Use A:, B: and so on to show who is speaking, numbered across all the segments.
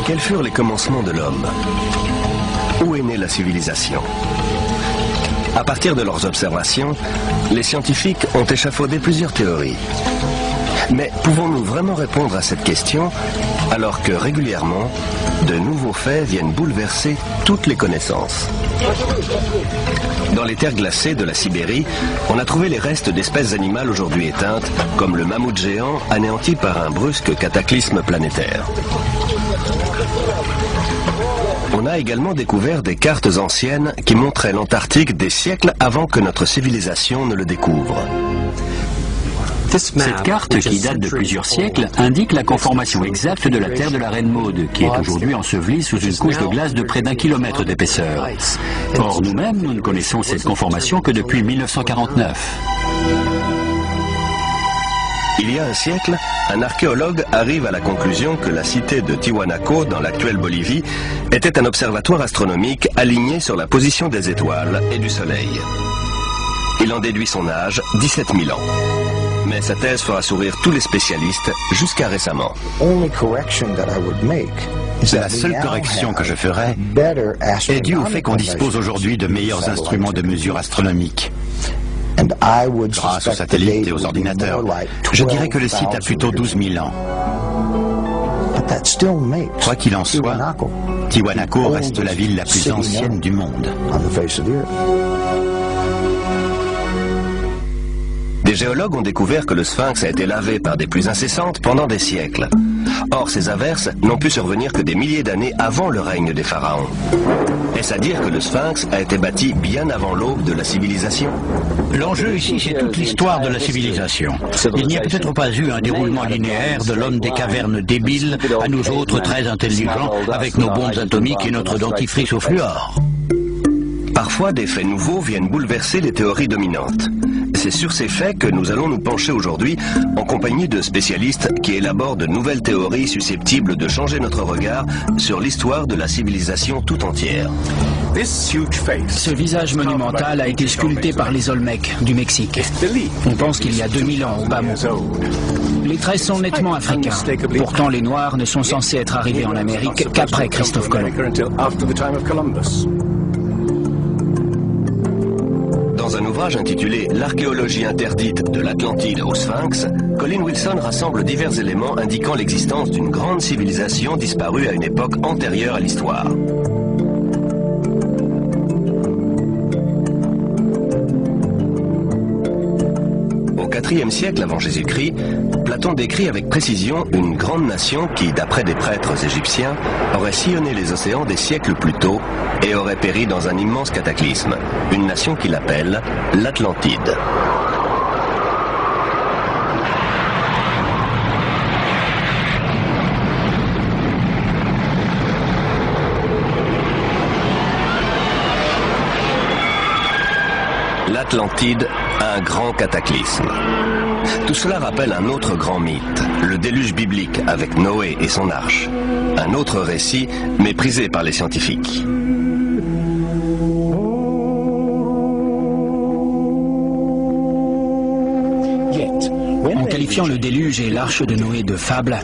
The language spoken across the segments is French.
A: Quels furent les commencements de l'homme? Où est née la civilisation? À partir de leurs observations, les scientifiques ont échafaudé plusieurs théories. Mais pouvons-nous vraiment répondre à cette question alors que régulièrement, de nouveaux faits viennent bouleverser toutes les connaissances? Dans les terres glacées de la Sibérie, on a trouvé les restes d'espèces animales aujourd'hui éteintes, comme le mammouth géant anéanti par un brusque cataclysme planétaire. On a également découvert des cartes anciennes qui montraient l'Antarctique des siècles avant que notre civilisation ne le découvre.
B: Cette carte, qui date de plusieurs siècles, indique la conformation exacte de la Terre de la Reine Maude, qui est aujourd'hui ensevelie sous une couche de glace de près d'1 kilomètre d'épaisseur. Or, nous-mêmes, nous ne connaissons cette conformation que depuis 1949.
A: Il y a un siècle, un archéologue arrive à la conclusion que la cité de Tiwanaku, dans l'actuelle Bolivie, était un observatoire astronomique aligné sur la position des étoiles et du Soleil. Il en déduit son âge, 17 000 ans. Mais sa thèse fera sourire tous les spécialistes jusqu'à récemment.
C: La seule correction que je ferai est due au fait qu'on dispose aujourd'hui de meilleurs instruments de mesure astronomique. Grâce aux satellites et aux ordinateurs, je dirais que le site a plutôt 12 000 ans. Quoi qu'il en soit, Tiwanaku reste la ville la plus ancienne du monde.
A: Des géologues ont découvert que le sphinx a été lavé par des pluies incessantes pendant des siècles. Or, ces averses n'ont pu survenir que des milliers d'années avant le règne des pharaons. Est-ce à dire que le sphinx a été bâti bien avant l'aube de la civilisation?
D: L'enjeu ici, c'est toute l'histoire de la civilisation. Il n'y a peut-être pas eu un déroulement linéaire de l'homme des cavernes débile à nous autres très intelligents avec nos bombes atomiques et notre dentifrice au fluor.
A: Parfois, des faits nouveaux viennent bouleverser les théories dominantes. C'est sur ces faits que nous allons nous pencher aujourd'hui en compagnie de spécialistes qui élaborent de nouvelles théories susceptibles de changer notre regard sur l'histoire de la civilisation tout entière.
E: Ce visage monumental a été sculpté par les Olmecs du Mexique. On pense qu'il y a 2000 ans au bas mot. Les traits sont nettement africains. Pourtant, les Noirs ne sont censés être arrivés en Amérique qu'après Christophe Colomb.
A: Dans un ouvrage intitulé « L'archéologie interdite de l'Atlantide au Sphinx », Colin Wilson rassemble divers éléments indiquant l'existence d'une grande civilisation disparue à une époque antérieure à l'histoire. Au IVe siècle avant Jésus-Christ, Platon décrit avec précision une grande nation qui, d'après des prêtres égyptiens, aurait sillonné les océans des siècles plus tôt et aurait péri dans un immense cataclysme, une nation qu'il appelle l'Atlantide. L'Atlantide, un grand cataclysme. Tout cela rappelle un autre grand mythe, le déluge biblique avec Noé et son arche. Un autre récit méprisé par les scientifiques.
E: En qualifiant le déluge et l'arche de Noé de fable,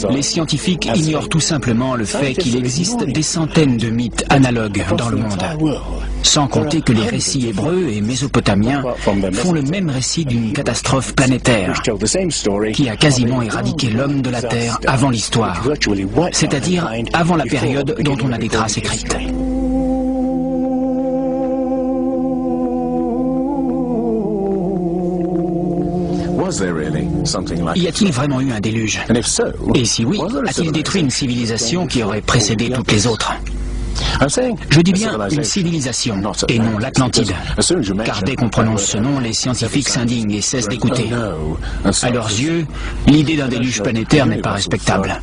E: les scientifiques ignorent tout simplement le fait qu'il existe des centaines de mythes analogues dans le monde. Sans compter que les récits hébreux et mésopotamiens font le même récit d'une catastrophe planétaire qui a quasiment éradiqué l'homme de la Terre avant l'histoire, c'est-à-dire avant la période dont on a des traces écrites. Y a-t-il vraiment eu un déluge? Et si oui, a-t-il détruit une civilisation qui aurait précédé toutes les autres? Je dis bien une civilisation, et non l'Atlantide, car dès qu'on prononce ce nom, les scientifiques s'indignent et cessent d'écouter. À leurs yeux, l'idée d'un déluge planétaire n'est pas respectable.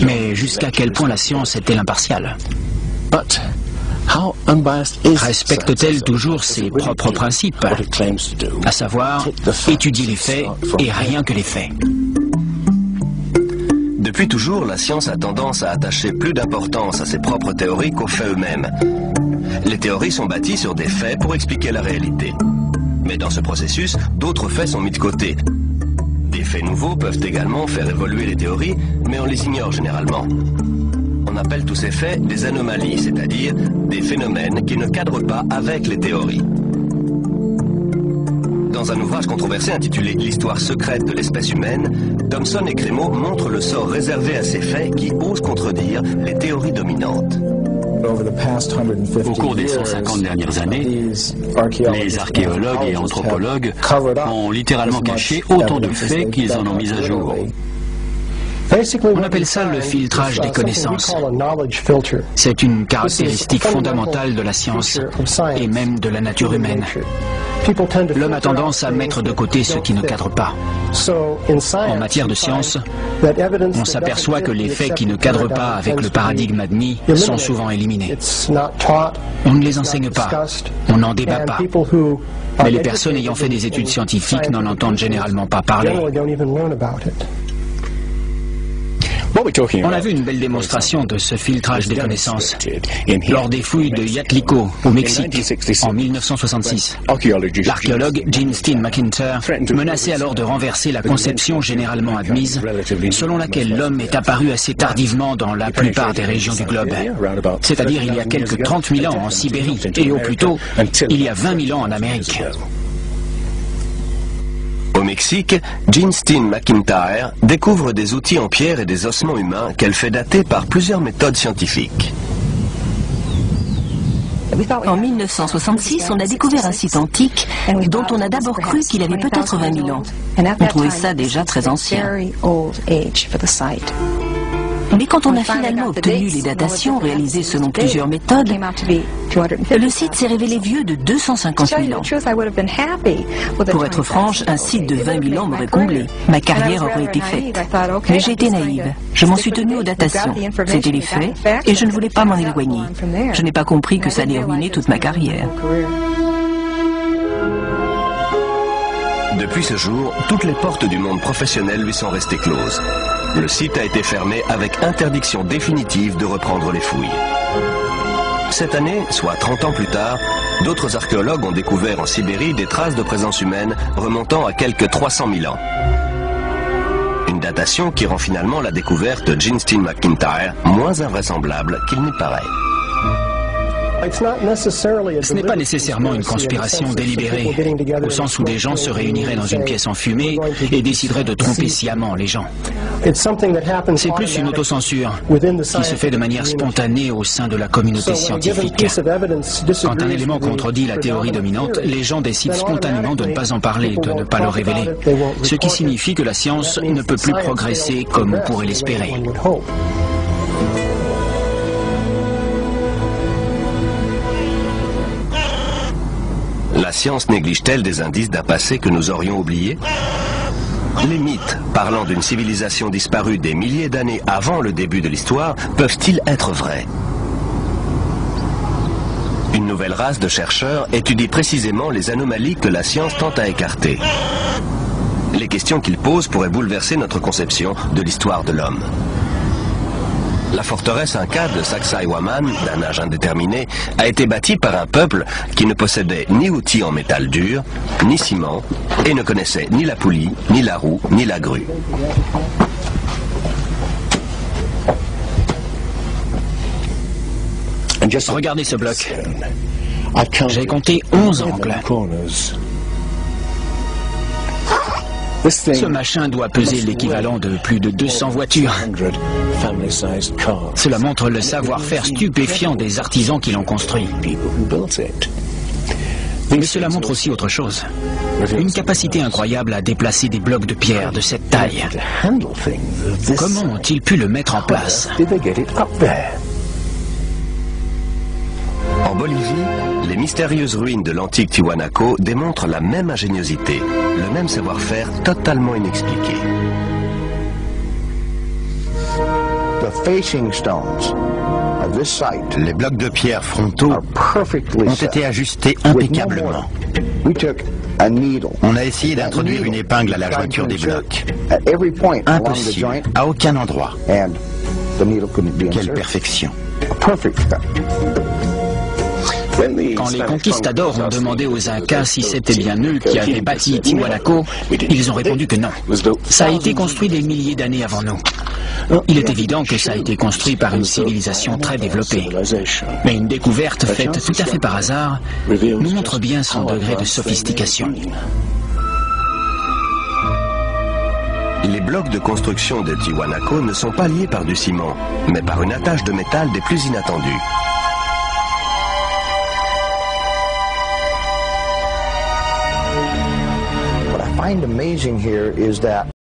E: Mais jusqu'à quel point la science est-elle impartiale? Respecte-t-elle toujours ses propres principes, à savoir étudier les faits et rien que les faits?
A: Depuis toujours, la science a tendance à attacher plus d'importance à ses propres théories qu'aux faits eux-mêmes. Les théories sont bâties sur des faits pour expliquer la réalité. Mais dans ce processus, d'autres faits sont mis de côté. Des faits nouveaux peuvent également faire évoluer les théories, mais on les ignore généralement. On appelle tous ces faits des anomalies, c'est-à-dire des phénomènes qui ne cadrent pas avec les théories. Dans un ouvrage controversé intitulé « L'histoire secrète de l'espèce humaine », Thomson et Crémeau montrent le sort réservé à ces faits qui osent contredire les théories dominantes.
B: Au cours des 150 dernières années, les archéologues et anthropologues ont littéralement caché autant de faits qu'ils en ont mis à jour.
E: On appelle ça le filtrage des connaissances. C'est une caractéristique fondamentale de la science et même de la nature humaine. L'homme a tendance à mettre de côté ce qui ne cadre pas. En matière de science, on s'aperçoit que les faits qui ne cadrent pas avec le paradigme admis sont souvent éliminés. On ne les enseigne pas, on n'en débat pas. Mais les personnes ayant fait des études scientifiques n'en entendent généralement pas parler. On a vu une belle démonstration de ce filtrage des connaissances lors des fouilles de Yatliko au Mexique en 1966. L'archéologue Gene Steen McIntyre menaçait alors de renverser la conception généralement admise selon laquelle l'homme est apparu assez tardivement dans la plupart des régions du globe, c'est-à-dire il y a quelques 30 000 ans en Sibérie et au plus tôt il y a 20 000 ans en Amérique.
A: Au Mexique, Gene Steen McIntyre découvre des outils en pierre et des ossements humains qu'elle fait dater par plusieurs méthodes scientifiques.
F: En 1966, on a découvert un site antique dont on a d'abord cru qu'il avait peut-être 20 000 ans. On trouvait ça déjà très ancien. Mais quand on a finalement obtenu les datations réalisées selon plusieurs méthodes, le site s'est révélé vieux de 250 000 ans. Pour être franche, un site de 20 000 ans m'aurait comblé. Ma carrière aurait été faite. Mais j'ai été naïve. Je m'en suis tenue aux datations. C'était les faits et je ne voulais pas m'en éloigner. Je n'ai pas compris que ça allait ruiner toute ma carrière.
A: Depuis ce jour, toutes les portes du monde professionnel lui sont restées closes. Le site a été fermé avec interdiction définitive de reprendre les fouilles. Cette année, soit 30 ans plus tard, d'autres archéologues ont découvert en Sibérie des traces de présence humaine remontant à quelques 300 000 ans. Une datation qui rend finalement la découverte de Gene Steen McIntyre moins invraisemblable qu'il n'y paraît.
E: Ce n'est pas nécessairement une conspiration délibérée, au sens où des gens se réuniraient dans une pièce enfumée et décideraient de tromper sciemment les gens. C'est plus une autocensure qui se fait de manière spontanée au sein de la communauté scientifique. Quand un élément contredit la théorie dominante, les gens décident spontanément de ne pas en parler, de ne pas le révéler, ce qui signifie que la science ne peut plus progresser comme on pourrait l'espérer.
A: La science néglige-t-elle des indices d'un passé que nous aurions oublié? Les mythes parlant d'une civilisation disparue des milliers d'années avant le début de l'histoire peuvent-ils être vrais? Une nouvelle race de chercheurs étudie précisément les anomalies que la science tente à écarter. Les questions qu'ils posent pourraient bouleverser notre conception de l'histoire de l'homme. La forteresse Inca de Sacsayhuaman, d'un âge indéterminé, a été bâtie par un peuple qui ne possédait ni outils en métal dur, ni ciment, et ne connaissait ni la poulie, ni la roue, ni la grue.
E: Regardez ce bloc. J'ai compté 11 angles. Ce machin doit peser l'équivalent de plus de 200 voitures. Cela montre le savoir-faire stupéfiant des artisans qui l'ont construit. Mais cela montre aussi autre chose. Une capacité incroyable à déplacer des blocs de pierre de cette taille. Comment ont-ils pu le mettre en place?
A: En Bolivie, les mystérieuses ruines de l'antique Tiwanaku démontrent la même ingéniosité, le même savoir-faire totalement inexpliqué.
C: Les blocs de pierre frontaux ont été ajustés impeccablement. On a essayé d'introduire une épingle à la jointure des blocs. Impossible, à aucun endroit. Quelle perfection!
E: Quand les conquistadors ont demandé aux Incas si c'était bien eux qui avaient bâti Tiwanaku, ils ont répondu que non. Ça a été construit des milliers d'années avant nous. Il est évident que ça a été construit par une civilisation très développée. Mais une découverte faite tout à fait par hasard nous montre bien son degré de sophistication.
A: Les blocs de construction de Tiwanaku ne sont pas liés par du ciment, mais par une attache de métal des plus inattendues.